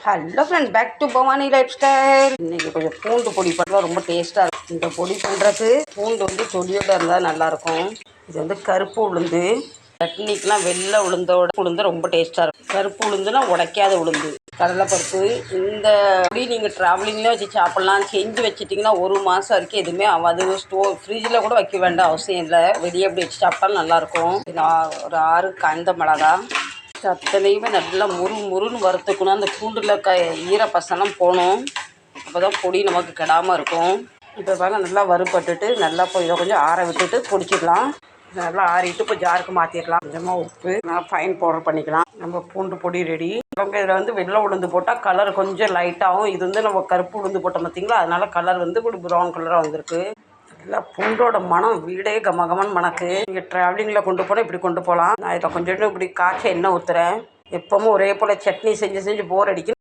Hello friends, back to Bhavani lifestyle. இன்றைக்கி கொஞ்சம் பூண்டு பொடி பண்ணலாம், ரொம்ப டேஸ்ட்டாக இருக்கும். இந்த பொடி பண்ணுறதுக்கு பூண்டு வந்து தொலியோடு இருந்தால் நல்லாயிருக்கும். இது வந்து கருப்பு உளுந்து. சட்னிக்கெலாம் வெள்ளை உளுந்து ரொம்ப டேஸ்ட்டாக இருக்கும். கருப்பு உளுந்துனா உடைக்காத உளுந்து. கடலைப்பருப்பு. இந்த பொடி நீங்கள் ட்ராவலிங்கில் வச்சு சாப்பிட்லாம். செஞ்சு வச்சிட்டிங்கன்னா 1 மாதம் வரைக்கும் எதுவுமே ஆகாது. ஃப்ரிட்ஜில் கூட வைக்க வேண்டாம் அவசியம் இல்லை. வெளியே அப்படி வச்சு சாப்பிட்டாலும் நல்லாயிருக்கும். ஒரு 6 காய்ந்த மிளகா. அத்தனையுமே நல்லா முருன்னு வறுத்துக்கணும். அந்த பூண்டில் ஈரப்பசெல்லாம் போகணும். அப்போ தான் பொடி நமக்கு கெடாமல் இருக்கும். இப்போ பாருங்க, நல்லா வறுப்பட்டுட்டு நல்லா இதை கொஞ்சம் ஆற விட்டுட்டு பொடிச்சிடலாம். நல்லா ஆறிட்டு இப்போ ஜாருக்கு மாற்றிடலாம். கொஞ்சமாக உப்பு, நல்லா ஃபைன் பவுடர் பண்ணிக்கலாம். நம்ம பூண்டு பொடி ரெடி. நம்ம இதில் வந்து வெள்ளை உளுந்து போட்டால் கலர் கொஞ்சம் லைட்டாகவும், இது வந்து நம்ம கருப்பு உளுந்து போட்டோம் பார்த்திங்களா, அதனால கலர் வந்து ஒரு ப்ரௌன் கலராக வந்திருக்கு. நல்லா பூண்டோட மனம் வீடே கமகமன் மணக்கு. நீங்கள் ட்ராவலிங்கில் கொண்டு போனால் இப்படி கொண்டு போகலாம். நான் இதை கொஞ்சம் இப்படி காய்ச்ச எண்ணெய் ஊற்றுறேன். எப்போவும் ஒரே போல் சட்னி செஞ்சு போர் அடிக்கும்.